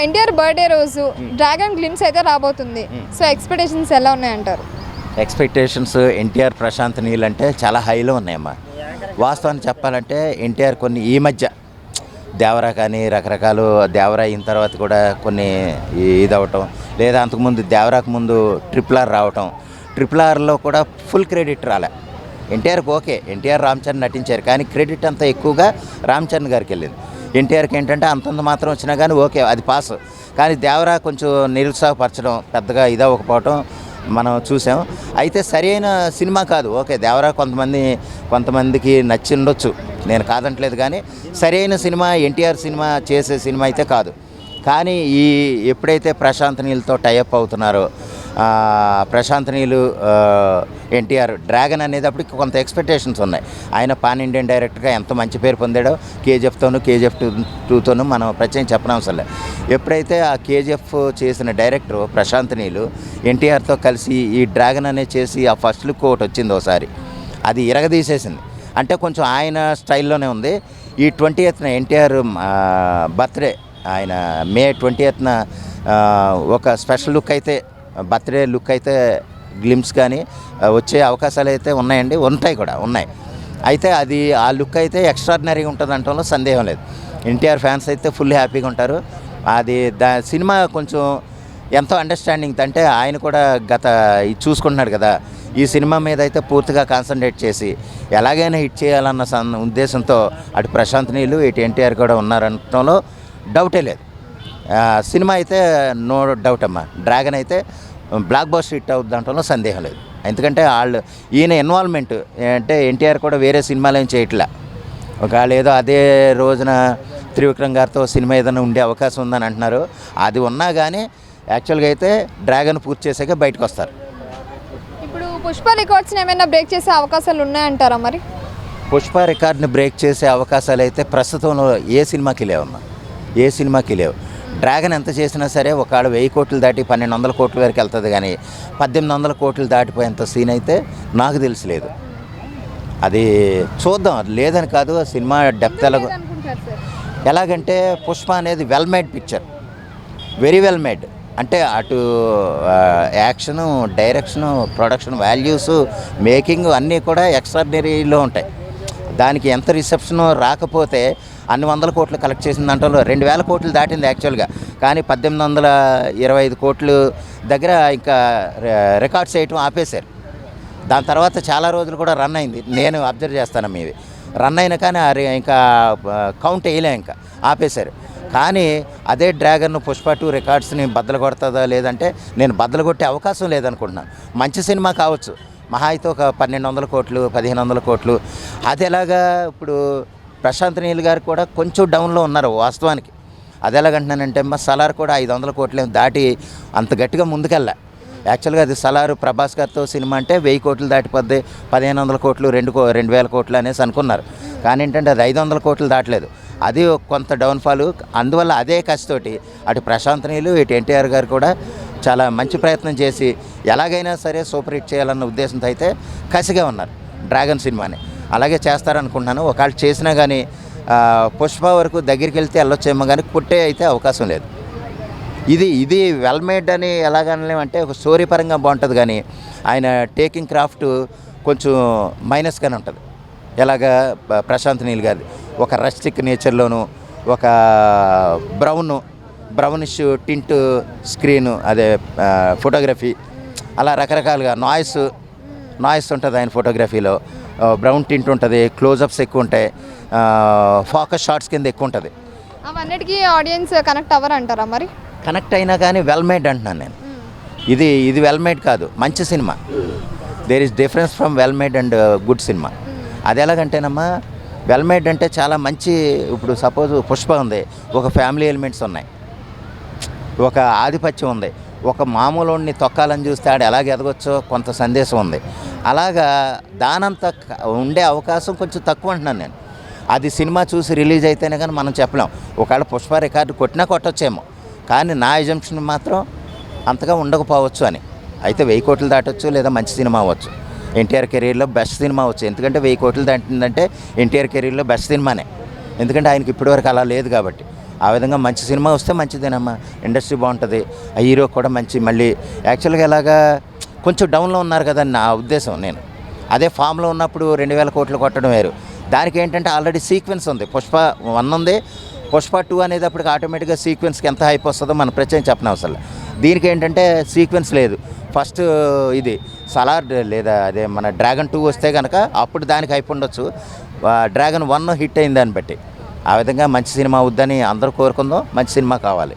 NTR birthday రోజు dragon glimpse అయితే రాబోతుంది. సో ఎక్స్పెక్టేషన్స్ ఎలా ఉన్నాయంటారు? ఎక్స్పెక్టేషన్స్ ఎన్టీఆర్ ప్రశాంత్ నీల్ అంటే చాలా హైలో ఉన్నాయమ్మా. వాస్తవాన్ని చెప్పాలంటే ఎన్టీఆర్ కొన్ని ఈ మధ్య దేవరా కానీ రకరకాలు దేవరా అయిన తర్వాత కూడా కొన్ని ఇదవటం, లేదా అంతకుముందు దేవరాకు ముందు RRR రావటం, RRRలో కూడా ఫుల్ క్రెడిట్ రాలే. ఎన్టీఆర్కి ఓకే, ఎన్టీఆర్ రామ్ చరణ్ నటించారు, కానీ క్రెడిట్ అంతా ఎక్కువగా రామ్ చరణ్ గారికి వెళ్ళింది. ఎన్టీఆర్కి ఏంటంటే అంతంత మాత్రం వచ్చినా కానీ ఓకే, అది పాస్. కానీ దేవరా కొంచెం నిరుత్సాహపరచడం, పెద్దగా ఇదవ్వకపోవటం మనం చూసాం. అయితే సరైన సినిమా కాదు. ఓకే, దేవరా కొంతమందికి నచ్చి ఉండొచ్చు, నేను కాదంటలేదు, కానీ సరైన సినిమా ఎన్టీఆర్ సినిమా చేసే సినిమా అయితే కాదు. కానీ ఎప్పుడైతే ప్రశాంత్ నీల్తో టైఅప్ అవుతున్నారో, ప్రశాంత్ నీలు ఎన్టీఆర్ డ్రాగన్ అనేటప్పటికి కొంత ఎక్స్పెక్టేషన్స్ ఉన్నాయి. ఆయన పాన్ ఇండియన్ డైరెక్టర్గా ఎంత మంచి పేరు పొందాడో KGFతోనూ KGF 2తోనూ మనం ప్రత్యేకం చెప్పనవసరం లేదు. ఎప్పుడైతే ఆ KGF చేసిన డైరెక్టర్ ప్రశాంత్ నీలు ఎన్టీఆర్తో కలిసి ఈ డ్రాగన్ అనేది చేసి ఆ ఫస్ట్ లుక్ ఒకటి వచ్చింది ఒకసారి, అది ఇరగదీసేసింది. అంటే కొంచెం ఆయన స్టైల్లోనే ఉంది. ఈ 20th ఎన్టీఆర్ బర్త్డే, ఆయన May 20th ఒక స్పెషల్ లుక్ అయితే, బర్త్డే లుక్ అయితే గ్లిమ్స్ కానీ వచ్చే అవకాశాలు అయితే ఉన్నాయండి, ఉన్నాయి. అయితే అది ఆ లుక్ అయితే ఎక్స్ట్రాడినరీగా ఉంటుంది అనటంలో సందేహం లేదు. ఎన్టీఆర్ ఫ్యాన్స్ అయితే ఫుల్ హ్యాపీగా ఉంటారు. అది సినిమా కొంచెం ఎంతో అండర్స్టాండింగ్, అంటే ఆయన కూడా ఇది చూసుకుంటున్నాడు కదా, ఈ సినిమా మీద అయితే పూర్తిగా కాన్సన్ట్రేట్ చేసి ఎలాగైనా హిట్ చేయాలన్న ఉద్దేశంతో అటు ప్రశాంత్ నీలు ఇటు ఎన్టీఆర్ కూడా ఉన్నారనటంలో డౌటే లేదు. సినిమా అయితే నో డౌట్ అమ్మా, డ్రాగన్ అయితే బ్లాక్ బస్టర్ హిట్ అవుతుంది దాంట్లో సందేహం లేదు. ఎందుకంటే ఈయన ఇన్వాల్వ్మెంట్ అంటే ఎన్టీఆర్ కూడా వేరే సినిమాలు ఏం చేయట్లే. ఒకవేళ ఏదో అదే రోజున త్రివిక్రమ్ గారితో సినిమా ఏదైనా ఉండే అవకాశం ఉందని అంటున్నారు. అది ఉన్నా కానీ యాక్చువల్గా అయితే డ్రాగన్ పూర్తి చేసాక బయటకు వస్తారు. ఇప్పుడు పుష్ప రికార్డ్స్ని ఏమైనా బ్రేక్ చేసే అవకాశాలు ఉన్నాయంటారా? మరి పుష్ప రికార్డ్ని బ్రేక్ చేసే అవకాశాలు అయితే ప్రస్తుతంలో ఏ సినిమాకి లేవు. డ్రాగన్ ఎంత చేసినా సరే ఒకవేళ 1000 కోట్లు దాటి 1200 కోట్ల వరకు వెళ్తుంది, కానీ 1800 కోట్లు దాటిపోయేంత సీన్ అయితే నాకు తెలిసలేదు. అది చూద్దాం, అది లేదని కాదు. సినిమా డెప్త్ ఎలాగంటే పుష్ప అనేది well made picture, very well made. అంటే అటు action, direction, production values, making అన్నీ కూడా ఎక్స్ట్రాడినరీలో ఉంటాయి. దానికి ఎంత రిసెప్షన్ రాకపోతే అన్ని 100 కోట్లు కలెక్ట్ చేసిన దాంట్లో 2000 కోట్లు దాటింది యాక్చువల్గా, కానీ 1825 కోట్లు దగ్గర ఇంకా రికార్డ్స్ చేయటం ఆపేశారు. దాని తర్వాత చాలా రోజులు కూడా రన్ అయింది, నేను అబ్జర్వ్ చేస్తాను. మీవి రన్ అయినా కానీ ఇంకా కౌంట్ వేయలే, ఇంకా ఆపేశారు. కానీ అదే డ్రాగన్ పుష్ప 2 రికార్డ్స్ని బద్దలు కొడుతుందా లేదంటే నేను బద్దలు కొట్టే అవకాశం లేదనుకుంటున్నాను. మంచి సినిమా కావచ్చు, మహా అయితే ఒక 1200 కోట్లు 1500 కోట్లు. అది ఎలాగా ఇప్పుడు ప్రశాంత్ నీల్ గారు కూడా కొంచెం డౌన్లో ఉన్నారు వాస్తవానికి. అది ఎలాగంటున్నానంటే సలార్ కూడా 500 కోట్లు దాటి అంత గట్టిగా ముందుకెళ్ళా. యాక్చువల్గా అది సలారు ప్రభాస్ గారితో సినిమా అంటే 1000 కోట్లు దాటిపోద్ది, 1500 కోట్లు 2000 కోట్లు అనేసి అనుకున్నారు. కానీ ఏంటంటే అది 500 కోట్లు దాటలేదు. అది కొంత డౌన్ఫాల్. అందువల్ల అదే కసితోటి అటు ప్రశాంత్ నీలు ఇటు ఎన్టీఆర్ గారు కూడా చాలా మంచి ప్రయత్నం చేసి ఎలాగైనా సరే సూపర్ హిట్ చేయాలన్న ఉద్దేశంతో అయితే కసిగా ఉన్నారు డ్రాగన్ సినిమాని. అలాగే చేస్తారనుకుంటున్నాను. ఒకవేళ చేసినా కానీ పుష్ప వరకు దగ్గరికి వెళ్తే వెళ్ళొచ్చేమో, కానీ పుట్టే అయితే అవకాశం లేదు. ఇది వెల్ మేడ్ అని ఎలాగనలేమంటే ఒక స్టోరీ పరంగా బాగుంటుంది, కానీ ఆయన టేకింగ్ క్రాఫ్ట్ కొంచెం మైనస్గానే ఉంటుంది. ఎలాగా ప్రశాంత్ నీల్ గారి ఒక రస్టిక్ నేచర్లోను, ఒక బ్రౌనిష్ టింట్ స్క్రీను, అదే ఫోటోగ్రఫీ, అలా రకరకాలుగా నాయిస్ ఉంటుంది ఆయన ఫోటోగ్రఫీలో. బ్రౌన్ టింట్ ఉంటుంది, క్లోజప్స్ ఎక్కువ ఉంటాయి, ఫోకస్ షాట్స్ కింద ఎక్కువ ఉంటుంది. అవన్నిటికీ ఆడియన్స్ కనెక్ట్ అవ్వరు అంటారా? మరి కనెక్ట్ అయినా కానీ వెల్ మేడ్ అంటున్నాను నేను. ఇది వెల్ మేడ్ కాదు, మంచి cinema. There is difference from well made and good cinema. అది ఎలాగంటేనమ్మా, వెల్ మేడ్ అంటే చాలా మంచి. ఇప్పుడు సపోజ్ పుష్ప ఉంది, ఒక ఫ్యామిలీ ఎలిమెంట్స్ ఉన్నాయి, ఒక ఆధిపత్యం ఉంది, ఒక మామూలుని తొక్కాలని చూస్తే ఆడ ఎలాగ ఎదగొచ్చో కొంత సందేశం ఉంది. అలాగా దానంత ఉండే అవకాశం కొంచెం తక్కువ అంటున్నాను నేను. అది సినిమా చూసి రిలీజ్ అయితేనే కానీ మనం చెప్పలేం. ఒకవేళ పుష్ప రికార్డు కొట్టొచ్చేమో, కానీ నా ఎజంప్షన్ మాత్రం అంతగా ఉండకపోవచ్చు అని. అయితే 1000 కోట్లు దాటొచ్చు, లేదా మంచి సినిమా అవ్వచ్చు, ఎన్టీఆర్ కెరీర్లో బెస్ట్ సినిమా అవ్వచ్చు. ఎందుకంటే 1000 కోట్లు దాటిందంటే ఎన్టీఆర్ కెరీర్లో బెస్ట్ సినిమానే, ఎందుకంటే ఆయనకి ఇప్పటివరకు అలా లేదు కాబట్టి. ఆ విధంగా మంచి సినిమా వస్తే మంచిదేనమ్మా, ఇండస్ట్రీ బాగుంటుంది. ఆ హీరో కూడా మంచి మళ్ళీ యాక్చువల్గా ఇలాగా కొంచెం డౌన్లో ఉన్నారు కదా నా ఉద్దేశం. నేను అదే ఫామ్లో ఉన్నప్పుడు 2000 కోట్లు కొట్టడం వేరు. దానికి ఏంటంటే ఆల్రెడీ సీక్వెన్స్ ఉంది. పుష్ప 1 ఉంది, పుష్ప 2 అనేటప్పటికి ఆటోమేటిక్గా సీక్వెన్స్కి ఎంత హైప్ వస్తుందో మనం ప్రత్యేకం చెప్పనవసరం. దీనికి ఏంటంటే సీక్వెన్స్ లేదు. ఫస్ట్ ఇది సలార్ లేదా అదే మన డ్రాగన్ 2 వస్తే కనుక అప్పుడు దానికి హైప్ ఉండొచ్చు. డ్రాగన్ 1 హిట్ అయింది దాన్ని బట్టి. ఆ విధంగా మంచి సినిమా అవుద్దని అందరూ కోరుకుందాం. మంచి సినిమా కావాలి.